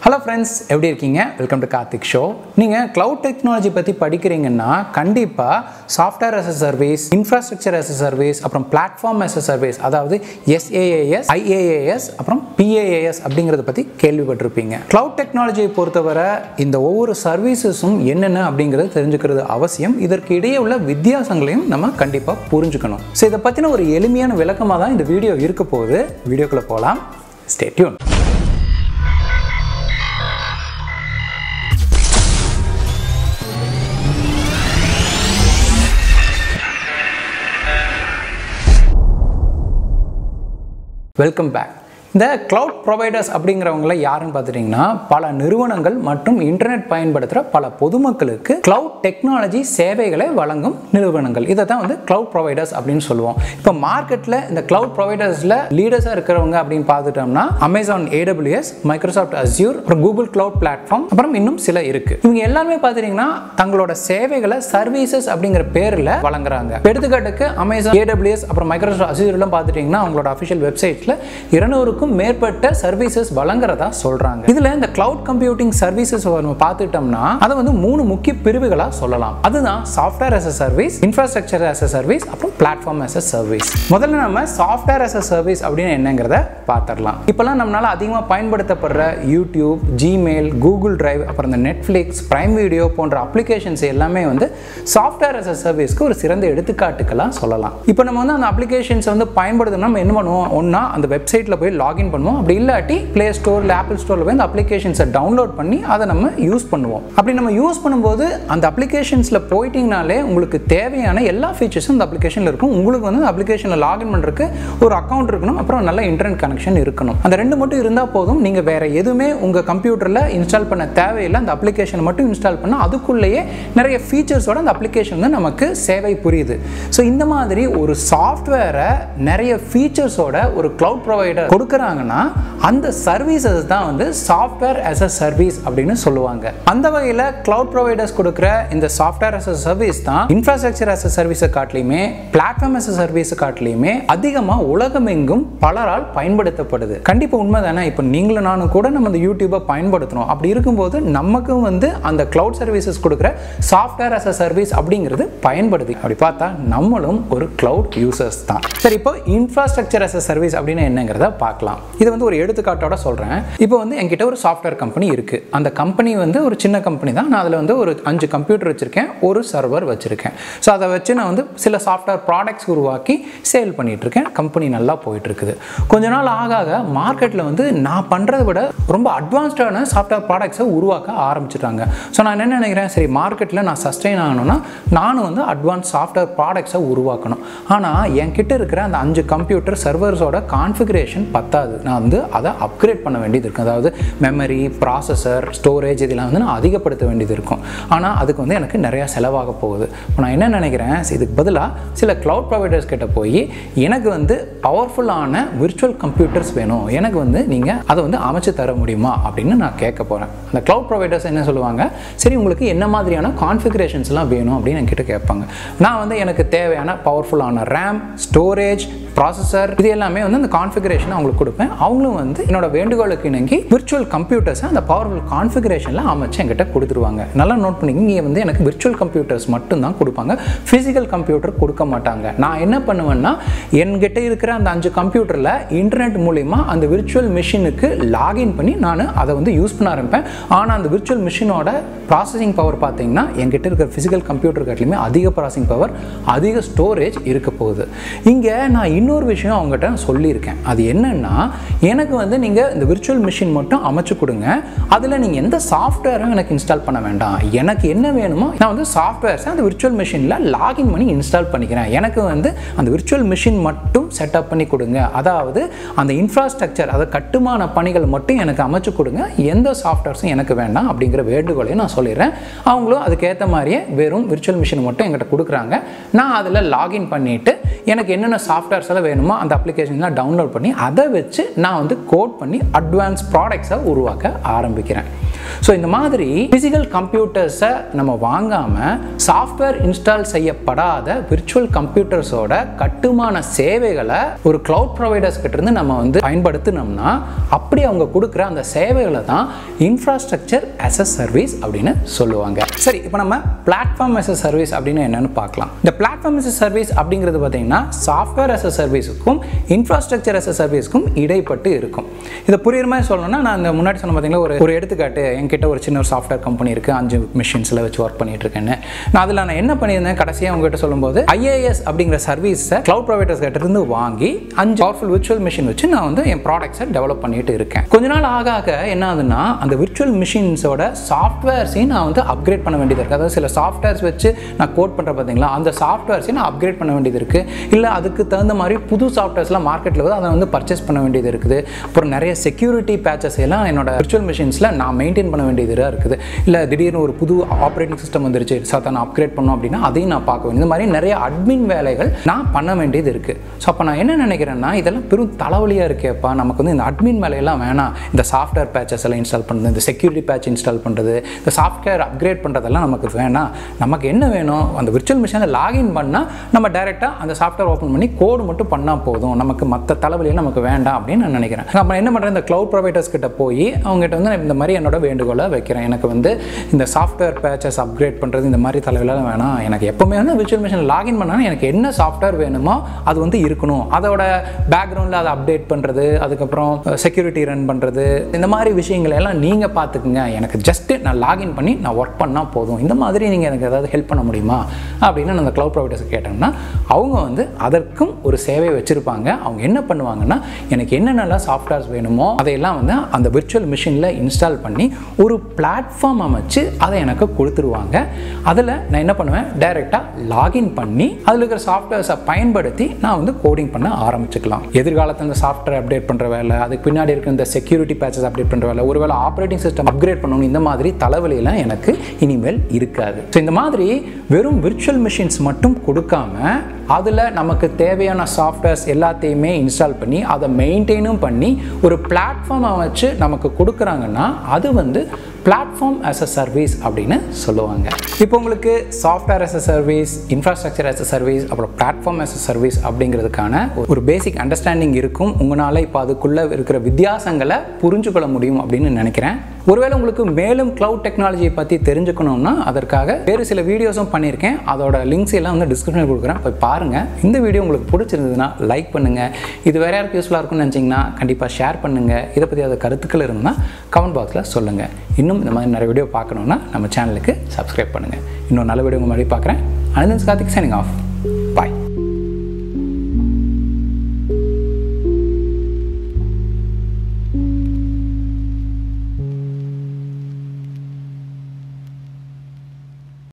Hello friends, எப்படி இருக்கீங்க? Welcome to Karthik show. நீங்க cloud technology பத்தி படிக்கிறீங்கன்னா கண்டிப்பா software as a service, infrastructure as a service, அப்புறம் platform as a service, அதாவது SaaS, IaaS, அப்புறம் PaaS அப்படிங்கறத பத்தி கேள்விப்பட்டிருப்பீங்க. Cloud technology பொறுத்தவரை இந்த ஒவ்வொரு சர்வீசஸும் என்னென்ன அப்படிங்கறது தெரிஞ்சுக்கிறது அவசியம். இதற்கு இடையே உள்ள வித்தியாசங்களையும் நம்ம கண்டிப்பா புரிஞ்சுக்கணும். சோ இத பத்தின ஒரு எளிமையான விளக்கமா தான் இந்த வீடியோ இருக்க போகுது. வீடியோக்குள்ள போலாம். Stay tuned. Welcome back. இந்த cloud providers அப்படிங்கறவங்கள யாருன்னு பாத்துட்டீங்கன்னா பல நிறுவனங்கள் மற்றும் இன்டர்நெட் பயன்படுத்துற பல பொதுமக்களுக்கு cloud technology சேவைகளை வழங்கும் நிறுவனங்கள். இத தான் வந்து cloud providers அப்படினு சொல்லுவோம். இப்போ மார்க்கெட்ல இந்த cloud providersல லீடர்ஸா இருக்கறவங்க அப்படினு பார்த்துட்டோம்னா Amazon AWS, Microsoft Azure, அப்புறம் Google Cloud Platform, அப்புறம் இன்னும் சில இருக்கு. இவங்க எல்லாரும் பாத்தீங்கன்னா தங்களோட சேவைகளை சர்வீசஸ் அப்படிங்கற பேர்ல வழங்குறாங்க. எடுத்துக்காட்டுக்கு Amazon AWS அப்புறம் Microsoft Azure எல்லாம் பாத்துட்டீங்கன்னா அவங்களோட official websiteல 200 மேற்பட்ட சர்வீசஸ் வழங்குறதா சொல்றாங்க. இதுல இந்த கிளவுட் கம்ப்யூட்டிங் சர்வீசஸ் நம்ம பார்த்துட்டோம்னா அதை வந்து மூணு முக்கிய பிரிவுகளா சொல்லலாம். அதுதான் software as a service, infrastructure as a service, அப்புறம் பிளாட்ஃபார்ம் as a சர்வீஸ். முதல்ல நம்ம சாஃப்ட்வேர் as a சர்வீஸ் அப்படின்னு என்னங்கறத பார்த்தறலாம். இப்பலாம் நம்மளால அதிகமா பயன்படுத்தப்படுற யூடியூப், ஜிமெயில், கூகுள் டிரைவ், அப்புறம் இந்த நெட்ஃபிளிக்ஸ், பிரைம் வீடியோ போன்ற அப்ளிகேஷன்ஸ் எல்லாமே வந்து சாஃப்ட்வேர் as a சர்வீஸ்க்கு ஒரு சிறந்த எடுத்துக்காட்டுகளா சொல்லலாம். இப்போ நம்ம வந்து அந்த அப்ளிகேஷன்ஸ் வந்து பயன்படுத்தணும்னா நம்ம என்ன பண்ணுவோம்? ஒண்ணா அந்த வெப்சைட்ல போய் லாகின் பண்ணுவோம். அப்படி இல்லாட்டி பிளே ஸ்டோர் இல்ல ஆப்பிள் ஸ்டோர்ல போய் அந்த அப்ளிகேஷன்ஸை டவுன்லோட் பண்ணி அதை நம்ம யூஸ் பண்ணுவோம். அப்படி நம்ம யூஸ் பண்ணும்போது அந்த அப்ளிகேஷன்ஸ்ல போயிட்டீங்கனாலே உங்களுக்கு தேவையான எல்லா ஃபீச்சர்ஸும் அந்த அப்ளிகேஷன்ல இருக்கும். உங்களுக்கு வந்து அந்த அப்ளிகேஷன்ல லாகின் பண்றதுக்கு ஒரு அக்கவுண்ட் இருக்கணும், அப்புறம் நல்ல இன்டர்நெட் கனெக்ஷன் இருக்கணும். அந்த ரெண்டு மட்டும் இருந்தா போதும். நீங்க வேற எதுவுமே உங்க கம்ப்யூட்டர்ல இன்ஸ்டால் பண்ண தேவையில்லை. அந்த அப்ளிகேஷனை மட்டும் இன்ஸ்டால் பண்ணா அதுக்குள்ளேயே நிறைய ஃபீச்சர்ஸோட அந்த அப்ளிகேஷன் வந்து நமக்கு சேவை புரியுது. ஸோ இந்த மாதிரி ஒரு சாஃப்ட்வேரை நிறைய ஃபீச்சர்ஸோட ஒரு கிளவுட் ப்ரொவைடர் கொடுக்குறாங்கன்னா அந்த சர்வீசஸ் தான் வந்து சாஃப்ட்வேர் as a சர்வீஸ் அப்படின்னு சொல்லுவாங்க. அந்த வகையில் கிளவுட் ப்ரொவைடர்ஸ் கொடுக்குற இந்த சாஃப்ட்வேர் as a சர்வீஸ் தான் இன்ஃப்ராஸ்ட்ரக்சர் as a சர்வீஸை காட்டிலுமே பிளாட்ஃபார்ம் as a சர்வீஸை காட்டிலுமே அதிகமாக உலகமெங்கும் பலரால் பயன்படுத்தப்படுது. கண்டிப்பாக உண்மை தானே. இப்போ நீங்களும் நானும் கூட நம்ம இந்த யூடியூபை பயன்படுத்துகிறோம். அப்படி இருக்கும்போது நமக்கும் வந்து அந்த கிளவுட் சர்வீசஸ் கொடுக்குற சாஃப்ட்வேர் as a சர்வீஸ் அப்படிங்கிறது பயன்படுது. அப்படி பார்த்தா நம்மளும் ஒரு கிளவுட் யூசர்ஸ் தான். சரி, இப்போ இன்ஃப்ராஸ்ட்ரக்சர் as a சர்வீஸ் அப்படின்னு என்னங்கிறத பார்க்கலாம். இது வந்து ஒரு எடுத்துக்காட்டோட சொல்றேன். இப்போ வந்து என்கிட்ட ஒரு சாஃப்ட்வேர் கம்பெனி இருக்கு. அந்த கம்பெனி வந்து ஒரு சின்ன கம்பெனி தான். நான் அதில் வந்து ஒரு 5 கம்ப்யூட்டர் வச்சிருக்கேன், ஒரு சர்வர் வச்சிருக்கேன். ஸோ அதை வச்சு நான் வந்து சில சாஃப்ட்வேர் ப்ராடக்ட்ஸ் உருவாக்கி சேல் பண்ணிட்டு இருக்கேன். கம்பெனி நல்லா போயிட்டு இருக்குது. கொஞ்ச நாள் ஆக மார்க்கெட்டில் வந்து நான் பண்றதை விட ரொம்ப அட்வான்ஸ்டான சாஃப்ட்வேர் ப்ராடக்ட்ஸை உருவாக்க ஆரம்பிச்சிட்டாங்க. ஸோ நான் என்ன நினைக்கிறேன், சரி மார்க்கெட்டில் நான் சஸ்டெயின் ஆகணும்னா நானும் வந்து அட்வான்ஸ் சாஃப்ட்வேர் ப்ராடக்ட்ஸை உருவாக்கணும். ஆனால் என்கிட்ட இருக்கிற அந்த 5 கம்ப்யூட்டர் சர்வர்ஸோட கான்ஃபிகரேஷன் பத்தாது. நான் வந்து அதை அப்கிரேட் பண்ண வேண்டியது இருக்கும். அதாவது மெமரி, ப்ராசஸர், ஸ்டோரேஜ் இதெல்லாம் வந்து நான் அதிகப்படுத்த வேண்டியது இருக்கும். ஆனால் அதுக்கு வந்து எனக்கு நிறையா செலவாக போகுது. இப்போ நான் என்ன நினைக்கிறேன், இதுக்கு பதிலாக சில கிளவுட் ப்ரொவைடர்ஸ் கிட்ட போய் எனக்கு வந்து பவர்ஃபுல்லான விர்ச்சுவல் கம்ப்யூட்டர்ஸ் வேணும், எனக்கு வந்து நீங்கள் அதை வந்து அமைச்சு தர முடியுமா அப்படின்னு நான் கேட்க போகிறேன். அந்த கிளவுட் ப்ரொவைடர்ஸ் என்ன சொல்லுவாங்க, சரி உங்களுக்கு என்ன மாதிரியான கான்ஃபிகரேஷன்ஸ்லாம் வேணும் அப்படின்னு என்கிட்ட கேட்பாங்க. நான் வந்து எனக்கு தேவையான பவர்ஃபுல்லான ரேம், ஸ்டோரேஜ், ப்ராசஸர் இது எல்லாமே வந்து அந்த கான்ஃபிகரேஷன் அவங்களுக்கு கொடுப்பேன். அவங்களும் வந்து என்னோட வேண்டுகோளுக்கு இணங்கி விர்ச்சுவல் கம்ப்யூட்டர்ஸை அந்த பவர்ஃபுல் கான்ஃபிகரேஷனில் அமைச்சு என்கிட்ட கொடுத்துருவாங்க. நல்லா நோட் பண்ணிங்க, இங்கே வந்து எனக்கு விர்ச்சுவல் கம்ப்யூட்டர்ஸ் மட்டும் தான் கொடுப்பாங்க, ஃபிசிக்கல் கம்ப்யூட்டர் கொடுக்க மாட்டாங்க. நான் என்ன பண்ணுவேன்னா என்கிட்ட இருக்கிற அந்த 5 கம்ப்யூட்டரில் இன்டர்நெட் மூலிமா அந்த விர்ச்சுவல் மிஷினுக்கு லாகின் பண்ணி நான் அதை வந்து யூஸ் பண்ண ஆரம்பிப்பேன். ஆனால் அந்த விர்ச்சுவல் மிஷினோட ப்ராசஸிங் பவர் பார்த்தீங்கன்னா என்கிட்ட இருக்கிற ஃபிசிக்கல் கம்ப்யூட்டர் காட்டிலுமே அதிக ப்ராசஸிங் பவர், அதிக ஸ்டோரேஜ் இருக்க போகுது. இங்கே நான் இன்னொரு விஷயம் அவங்ககிட்ட சொல்லியிருக்கேன். அது என்னன்னா, எனக்கு வந்து நீங்கள் இந்த விர்ச்சுவல் மிஷின் மட்டும் அமைச்சு கொடுங்க, அதில் நீங்கள் எந்த சாஃப்ட்வேரும் எனக்கு இன்ஸ்டால் பண்ண வேண்டாம். எனக்கு என்ன வேணுமோ நான் வந்து சாஃப்ட்வேர்ஸை அந்த விர்ச்சுவல் மிஷினில் லாகின் பண்ணி இன்ஸ்டால் பண்ணிக்கிறேன். எனக்கு வந்து அந்த விர்ச்சுவல் மிஷின் மட்டும் செட்டப் பண்ணி கொடுங்க. அதாவது அந்த இன்ஃப்ராஸ்ட்ரக்சர், அதாவது கட்டுமான பணிகள் மட்டும் எனக்கு அமைச்சு கொடுங்க, எந்த சாஃப்ட்வேர்ஸும் எனக்கு வேண்டாம் அப்படிங்கிற வேண்டுகோளையும் நான் சொல்லிடுறேன். அவங்களும் அதுக்கேற்ற மாதிரியே வெறும் விர்ச்சுவல் மிஷின் மட்டும் என்கிட்ட கொடுக்குறாங்க. நான் அதில் லாகின் பண்ணிவிட்டு எனக்கு என்னென்ன சாஃப்ட்வேர்ஸ் எல்லாம் வேணுமோ அந்த அப்ளிகேஷன்லாம் டவுன்லோட் பண்ணி அதை வச்சு நான் வந்து கோட் பண்ணி அட்வான்ஸ் ப்ராடக்ட்ஸை உருவாக்க ஆரம்பிக்கிறேன். ஸோ இந்த மாதிரி ஃபிசிக்கல் கம்ப்யூட்டர்ஸை நம்ம வாங்காமல் சாஃப்ட்வேர் இன்ஸ்டால் செய்யப்படாத விர்ச்சுவல் கம்ப்யூட்டர்ஸோட கட்டுமான சேவைகளை ஒரு கிளவுட் ப்ரொவைடர்ஸ் கிட்ட இருந்து நம்ம வந்து பயன்படுத்தினோம்னா அப்படி அவங்க கொடுக்குற அந்த சேவைகளை தான் இன்ஃப்ராஸ்ட்ரக்சர் as a சர்வீஸ் அப்படின்னு சொல்லுவாங்க. சரி, இப்போ நம்ம பிளாட்ஃபார்ம் as a சர்வீஸ் அப்படின்னு என்னன்னு பார்க்கலாம். இந்த பிளாட்ஃபார்ம் as a சர்வீஸ் அப்படிங்கிறது பார்த்தீங்கன்னா சாஃப்ட்வேர் as a சர்வீஸுக்கும் இன்ஃப்ராஸ்ட்ரக்சர் as a சர்வீஸுக்கும் இடைப்பட்டு இருக்கும். இதை புரியுற மாதிரி சொல்லணும்னா, நான் இந்த முன்னாடி சொன்ன பார்த்தீங்கன்னா ஒரு எடுத்துக்காட்டு, என்கிட்ட ஒரு சின்ன ஒரு சாஃப்ட்வேர் கம்பெனி இருக்குது, 5 மிஷின்ஸில் வச்சு ஒர்க் பண்ணிட்டு இருக்கேன்னு. நான் என்ன பண்ணியிருந்தேன், கடைசியாக உங்ககிட்ட சொல்லும்போது IaaS அப்படிங்கிற சர்வீஸை கிளவுட் ப்ரொவைடர்ஸ் கிட்ட இருந்து வாங்கி 5 பவர்ஃபுல் விர்ச்சுவல் மிஷின் வச்சு நான் வந்து என் ப்ராடக்ட்ஸை டெவலப் பண்ணிட்டு இருக்கேன். கொஞ்ச நாள் ஆக என்ன ஆகுதுன்னா, அந்த விர்ச்சுவல் மிஷின்ஸோட சாஃப்ட்வேர்ஸையும் நான் வந்து அப்கிரேட் பண்ண வேண்டியது இருக்குது. அதாவது சில சாஃப்ட்வேர்ஸ் வச்சு நான் கோட் பண்ணுறேன் பார்த்தீங்களா, அந்த சாஃப்ட்வேர்ஸையும் நான் அப்கிரேட் பண்ண வேண்டியது இருக்குது. இல்லை அதுக்கு தகுந்த மாதிரி புது சாஃப்ட்வேர்ஸ்லாம் மார்க்கெட்டில் வந்து அதை வந்து பர்ச்சேஸ் பண்ண வேண்டியது இருக்குது. அப்புறம் நிறைய செக்யூரிட்டி பேச்சஸ் எல்லாம் என்னோட விர்ச்சுவல் மிஷின்ஸில் நான் மெயின்டைன் பண்ண வேண்டியதாக இருக்குது. இல்லை திடீர்னு ஒரு புது ஆப்ரேட்டிங் சிஸ்டம் வந்துருச்சு, நான் அப்கிரேட் பண்ணோம் அப்படின்னா அதையும் நான் பார்க்க வேண்டியது. இந்த மாதிரி நிறைய அட்மின் வேலைகள் நான் பண்ண வேண்டியது இருக்குது. ஸோ அப்போ நான் என்ன நினைக்கிறேன்னா, இதெல்லாம் பெரும் தலைவலியாக இருக்கேப்பா, நமக்கு வந்து இந்த அட்மின் வேலையெல்லாம் வேணாம். இந்த சாஃப்ட்வேர் பேச்சஸ் எல்லாம் இன்ஸ்டால் பண்ணுறது, இந்த செக்யூரிட்டி பேட்ச் இன்ஸ்டால் பண்ணுறது, இந்த சாஃப்ட்வேர் அப்கிரேட் பண்ணுறதெல்லாம் நமக்கு வேணாம். நமக்கு என்ன வேணும், அந்த விர்ச்சுவல் மிஷினில் லாகின் பண்ணால் நம்ம டைரெக்டாக அந்த சாஃப்ட்வேர் ஓப்பன் பண்ணி கோடு மட்டும் பண்ணால் போதும், நமக்கு மற்ற தலைவலியும் நமக்கு வேண்டாம் அப்படின்னு நான் நினைக்கிறேன். நம்ம என்ன பண்ணுறேன், இந்த கிளவுட் ப்ரொவைடர்ஸ் கிட்ட போய் அவங்ககிட்ட வந்து இந்த மாதிரி என்னோட வேண்டுகோளை வைக்கிறேன். எனக்கு வந்து இந்த சாஃப்ட்வேர் பேச்சஸ் அப்கிரேட் பண்ணுறது இந்த மாதிரி தலைவலாம் வேணாம். எனக்கு எப்போவுமே வந்து விர்ச்சுவல் மிஷின் லாகின் பண்ணால் எனக்கு என்ன சாஃப்ட்வேர் வேணுமோ அது வந்து இருக்கணும். அதோட பேக்ரவுண்டில் அதை அப்டேட் பண்ணுறது, அதுக்கப்புறம் செக்யூரிட்டி ரன் பண்ணுறது, இந்த மாதிரி விஷயங்களை எல்லாம் நீங்கள் பார்த்துக்குங்க. எனக்கு ஜஸ்ட்டு நான் லாகின் பண்ணி நான் ஒர்க் பண்ணால் போதும். இந்த மாதிரி நீங்கள் எனக்கு ஏதாவது ஹெல்ப் பண்ண முடியுமா அப்படின்னு அந்த கிளவுட் ப்ரொவைடர்ஸ் கேட்டோம்னா, அவங்க வந்து அதற்கும் ஒரு சேவை வச்சுருப்பாங்க. அவங்க என்ன பண்ணுவாங்கன்னா, எனக்கு என்னென்னலாம் சாஃப்ட்வேர்ஸ் வேணுமோ அதையெல்லாம் வந்து அந்த விர்ச்சுவல் மிஷினில் இன்ஸ்டால் பண்ணி ஒரு பிளாட்ஃபார்ம் அமைச்சு அதை எனக்கு கொடுத்துருவாங்க. அதில் நான் என்ன பண்ணுவேன், டைரெக்டாக லாகின் பண்ணி அதில் இருக்கிற சாஃப்ட்வேர்ஸை பயன்படுத்தி நான் வந்து கோடிங் பண்ண ஆரம்பிச்சுக்கலாம். எதிர்காலத்தில் இந்த சாஃப்ட்வேர் அப்டேட் பண்ணுற வேலை, அதுக்கு பின்னாடி இருக்கிற இந்த செக்யூரிட்டி பேச்சஸ் அப்டேட் பண்ணுற வேலை, ஒருவேளை ஆப்ரேட்டிங் சிஸ்டம் அப்கிரேட் பண்ணணும், இந்த மாதிரி தலைவலியெல்லாம் எனக்கு இனிமேல் இருக்காது. ஸோ இந்த மாதிரி வெறும் விர்ச்சுவல் மிஷின்ஸ் மட்டும் கொடுக்காம அதில் நமக்கு தேவையான சாஃப்ட்வேர்ஸ் எல்லாத்தையுமே இன்ஸ்டால் பண்ணி அதை மெயின்டைனும் பண்ணி ஒரு பிளாட்ஃபார்மை வச்சு நமக்கு கொடுக்குறாங்கன்னா அது வந்து பிளாட்ஃபார்ம் as a சர்வீஸ் அப்படின்னு சொல்லுவாங்க. இப்போ உங்களுக்கு software as a service, infrastructure as a service, அப்புறம் பிளாட்ஃபார்ம் as a சர்வீஸ் அப்படிங்கிறதுக்கான ஒரு பேசிக் அண்டர்ஸ்டாண்டிங் இருக்கும். உங்களால் இப்போ அதுக்குள்ளே இருக்கிற வித்தியாசங்களை புரிஞ்சுக்கொள்ள முடியும் அப்படின்னு நினைக்கிறேன். ஒருவேளை உங்களுக்கு மேலும் கிளவுட் டெக்னாலஜியை பற்றி தெரிஞ்சுக்கணும்னா அதற்காக வேறு சில வீடியோஸும் பண்ணியிருக்கேன். அதோட லிங்க்ஸ் எல்லாம் வந்து டிஸ்கிரிப்ஷனில் கொடுக்குறேன், போய் பாருங்கள். இந்த வீடியோ உங்களுக்கு பிடிச்சிருந்ததுன்னா லைக் பண்ணுங்கள். இது வேறு யாருக்கு யூஸ்ஃபுல்லாக இருக்கும்னு நினச்சிங்கன்னா கண்டிப்பாக ஷேர் பண்ணுங்கள். இதை பற்றி அது கருத்துக்கள் இருந்தால் கமெண்ட் பாக்ஸில் சொல்லுங்கள். இன்னும் இந்த மாதிரி நிறைய வீடியோ பார்க்கணுன்னா நம்ம சேனலுக்கு சப்ஸ்கிரைப் பண்ணுங்கள். இன்னொரு நல்ல வீடியோ உங்கள் மாதிரி பார்க்குறேன். Karthik signing off.